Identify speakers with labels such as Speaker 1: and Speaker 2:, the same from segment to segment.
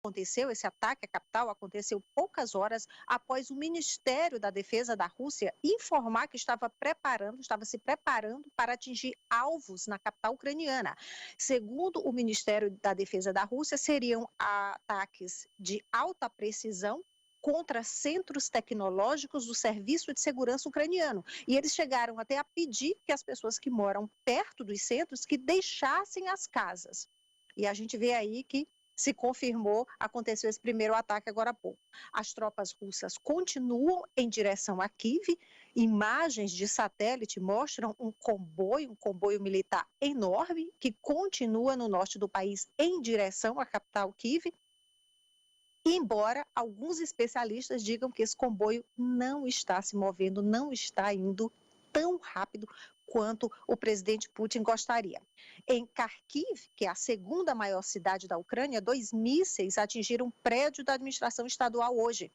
Speaker 1: aconteceu, esse ataque à capital aconteceu poucas horas após o Ministério da Defesa da Rússia informar que estava se preparando para atingir alvos na capital ucraniana. Segundo o Ministério da Defesa da Rússia, seriam ataques de alta precisão contra centros tecnológicos do Serviço de Segurança ucraniano. E eles chegaram até a pedir que as pessoas que moram perto dos centros que deixassem as casas. E a gente vê aí que se confirmou, aconteceu esse primeiro ataque agora há pouco. As tropas russas continuam em direção a Kiev. Imagens de satélite mostram um comboio militar enorme que continua no norte do país em direção à capital Kiev. Embora alguns especialistas digam que esse comboio não está se movendo, não está indo tão rápido quanto o presidente Putin gostaria. Em Kharkiv, que é a segunda maior cidade da Ucrânia, 2 mísseis atingiram um prédio da administração estadual hoje.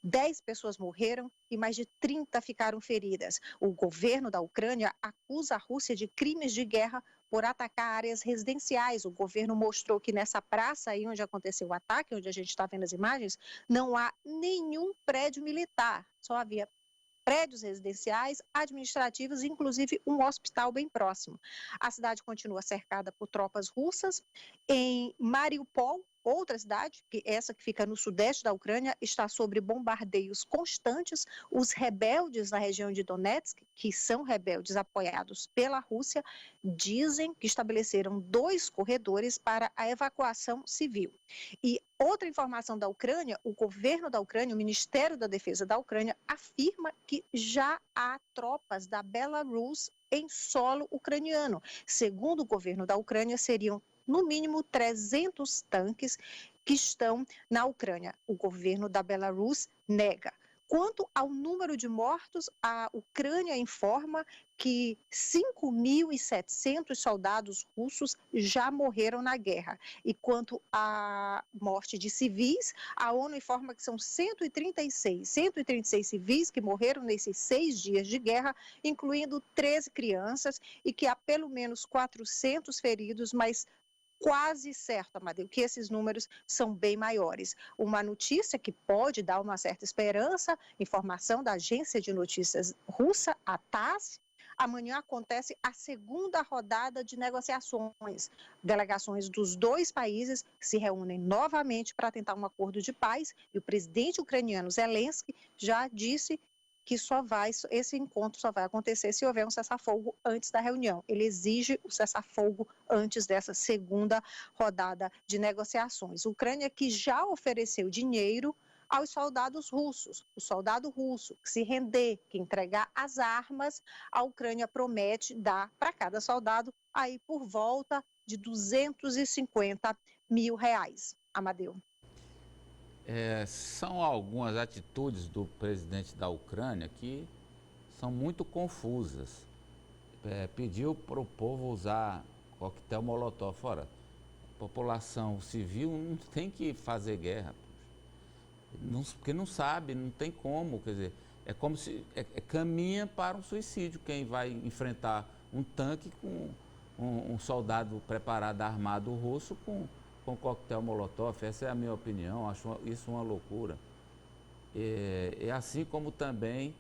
Speaker 1: 10 pessoas morreram e mais de 30 ficaram feridas. O governo da Ucrânia acusa a Rússia de crimes de guerra por atacar áreas residenciais. O governo mostrou que nessa praça aí onde aconteceu o ataque, onde a gente está vendo as imagens, não há nenhum prédio militar, só havia prédios residenciais, administrativos, inclusive um hospital bem próximo. A cidade continua cercada por tropas russas. Em Mariupol, outra cidade, essa que fica no sudeste da Ucrânia, está sob bombardeios constantes. Os rebeldes na região de Donetsk, que são rebeldes apoiados pela Rússia, dizem que estabeleceram 2 corredores para a evacuação civil. E outra informação da Ucrânia, o governo da Ucrânia, o Ministério da Defesa da Ucrânia, afirma que já há tropas da Belarus em solo ucraniano. Segundo o governo da Ucrânia, seriam no mínimo 300 tanques que estão na Ucrânia. O governo da Belarus nega. Quanto ao número de mortos, a Ucrânia informa que 5.700 soldados russos já morreram na guerra. E quanto à morte de civis, a ONU informa que são 136 civis que morreram nesses 6 dias de guerra, incluindo 13 crianças, e que há pelo menos 400 feridos, mas quase certo, Amadeu, que esses números são bem maiores. Uma notícia que pode dar uma certa esperança, informação da agência de notícias russa, a TASS, amanhã acontece a segunda rodada de negociações. Delegações dos 2 países se reúnem novamente para tentar um acordo de paz e o presidente ucraniano Zelensky já disse que esse encontro só vai acontecer se houver um cessar-fogo antes da reunião. Ele exige o cessar-fogo antes dessa segunda rodada de negociações. A Ucrânia que já ofereceu dinheiro aos soldados russos. O soldado russo que se render, que entregar as armas, a Ucrânia promete dar para cada soldado aí por volta de R$ 250 mil. Amadeu.
Speaker 2: São algumas atitudes do presidente da Ucrânia que são muito confusas. Pediu para o povo usar coquetel Molotov. Fora, a população civil não tem que fazer guerra, porque não sabe, não tem como. Quer dizer, é como se caminha para um suicídio quem vai enfrentar um tanque com um soldado preparado, armado russo com coquetel Molotov. Essa é a minha opinião, acho isso uma loucura. Assim como também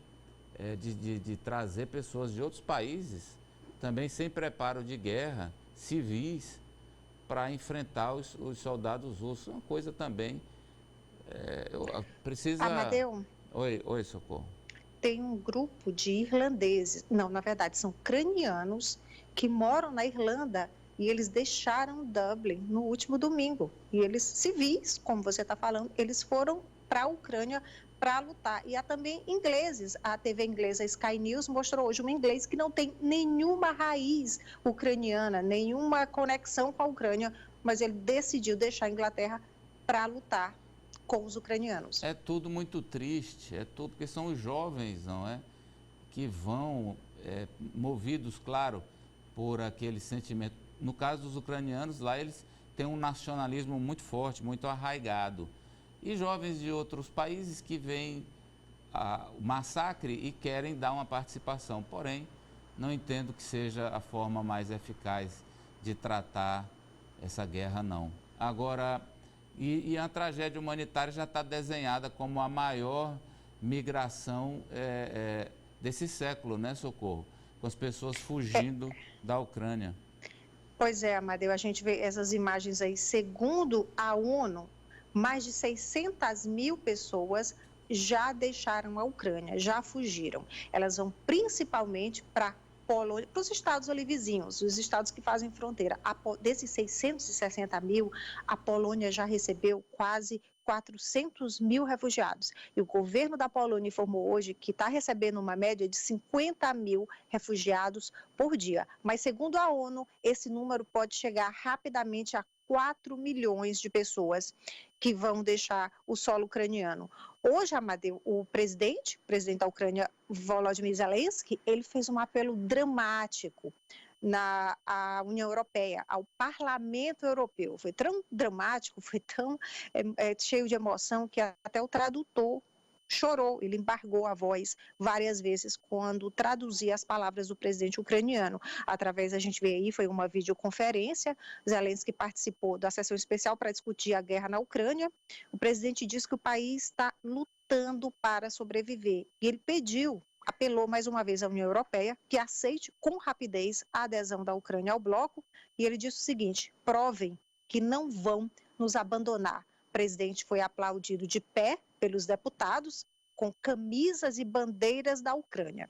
Speaker 2: de trazer pessoas de outros países, também sem preparo de guerra, civis, para enfrentar os soldados russos. Uma coisa também, precisa...
Speaker 1: Amadeu.
Speaker 2: Oi, Socorro.
Speaker 1: Tem um grupo de irlandeses, não, na verdade são ucranianos que moram na Irlanda e eles deixaram Dublin no último domingo. E eles, civis, como você está falando, eles foram para a Ucrânia para lutar. E há também ingleses. A TV inglesa Sky News mostrou hoje um inglês que não tem nenhuma raiz ucraniana, nenhuma conexão com a Ucrânia, mas ele decidiu deixar a Inglaterra para lutar com os ucranianos.
Speaker 2: É tudo muito triste, porque são os jovens, não é? Que vão, movidos, claro, por aquele sentimento. No caso dos ucranianos, lá eles têm um nacionalismo muito forte, muito arraigado. E jovens de outros países que veem o massacre e querem dar uma participação. Porém, não entendo que seja a forma mais eficaz de tratar essa guerra, não. Agora, E a tragédia humanitária já está desenhada como a maior migração desse século, né, Socorro? Com as pessoas fugindo da Ucrânia.
Speaker 1: Pois é, Amadeu, a gente vê essas imagens aí. Segundo a ONU, mais de 600 mil pessoas já deixaram a Ucrânia, já fugiram. Elas vão principalmente para Polônia, para os estados ali vizinhos, os estados que fazem fronteira. Desses 660 mil, a Polônia já recebeu quase 400 mil refugiados. E o governo da Polônia informou hoje que está recebendo uma média de 50 mil refugiados por dia. Mas, segundo a ONU, esse número pode chegar rapidamente a 4 milhões de pessoas que vão deixar o solo ucraniano. Hoje, Amadeu, o presidente da Ucrânia, Volodymyr Zelensky, ele fez um apelo dramático à União Europeia, ao Parlamento Europeu. Foi tão dramático, foi tão cheio de emoção que até o tradutor chorou, ele embargou a voz várias vezes quando traduzia as palavras do presidente ucraniano. Através, a gente vê aí, foi uma videoconferência, Zelensky participou da sessão especial para discutir a guerra na Ucrânia. O presidente disse que o país está lutando para sobreviver e ele apelou mais uma vez à União Europeia que aceite com rapidez a adesão da Ucrânia ao bloco e ele disse o seguinte: provem que não vão nos abandonar. O presidente foi aplaudido de pé pelos deputados com camisas e bandeiras da Ucrânia.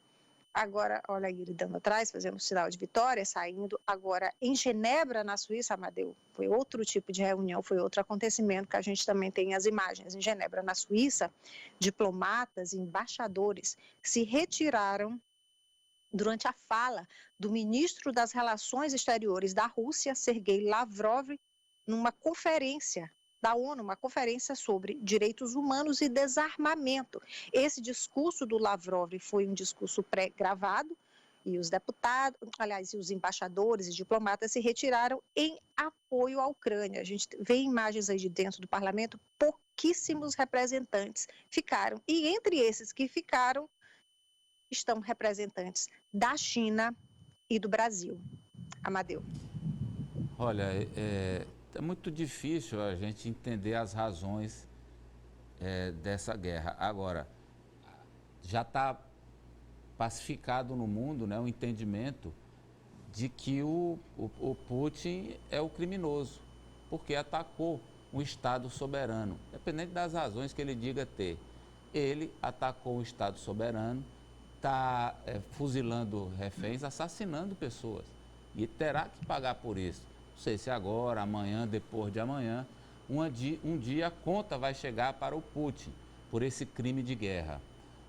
Speaker 1: Agora, olha aí ele dando atrás, fazendo um sinal de vitória, saindo. Agora, em Genebra, na Suíça, Amadeu, foi outro tipo de reunião, foi outro acontecimento que a gente também tem as imagens. Em Genebra, na Suíça, diplomatas e embaixadores se retiraram durante a fala do ministro das Relações Exteriores da Rússia, Sergei Lavrov, numa conferência da ONU, uma conferência sobre direitos humanos e desarmamento. Esse discurso do Lavrov foi um discurso pré-gravado e os deputados, aliás, os embaixadores e diplomatas se retiraram em apoio à Ucrânia. A gente vê imagens aí de dentro do parlamento, pouquíssimos representantes ficaram. E entre esses que ficaram, estão representantes da China e do Brasil. Amadeu.
Speaker 2: Olha, é muito difícil a gente entender as razões dessa guerra. Agora, já está pacificado no mundo, né, o entendimento de que o Putin é o criminoso, porque atacou um Estado soberano, independente das razões que ele diga ter. Ele atacou um Estado soberano, está fuzilando reféns, assassinando pessoas e terá que pagar por isso. Não sei se agora, amanhã, depois de amanhã, um dia a conta vai chegar para o Putin por esse crime de guerra.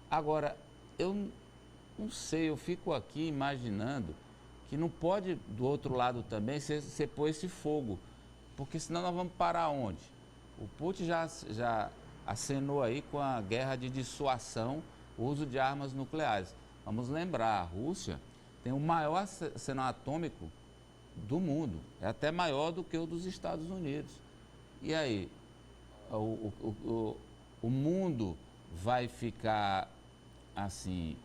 Speaker 2: Agora, eu não sei, eu fico aqui imaginando que não pode, do outro lado também, você pôr esse fogo, porque senão nós vamos parar onde? O Putin já acenou aí com a guerra de dissuasão, o uso de armas nucleares. Vamos lembrar, a Rússia tem o maior arsenal atômico do mundo, é até maior do que o dos Estados Unidos. E aí, o mundo vai ficar assim,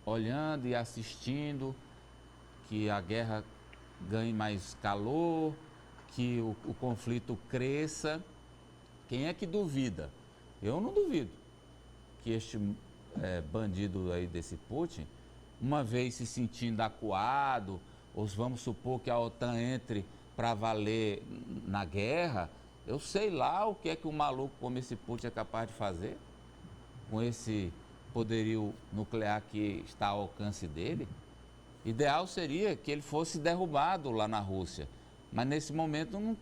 Speaker 2: olhando e assistindo que a guerra ganhe mais calor, que o conflito cresça? Quem é que duvida? Eu não duvido que este bandido aí desse Putin, uma vez se sentindo acuado, ou vamos supor que a OTAN entre para valer na guerra, eu sei lá o que é que um maluco como esse Putin é capaz de fazer com esse poderio nuclear que está ao alcance dele. Ideal seria que ele fosse derrubado lá na Rússia, mas nesse momento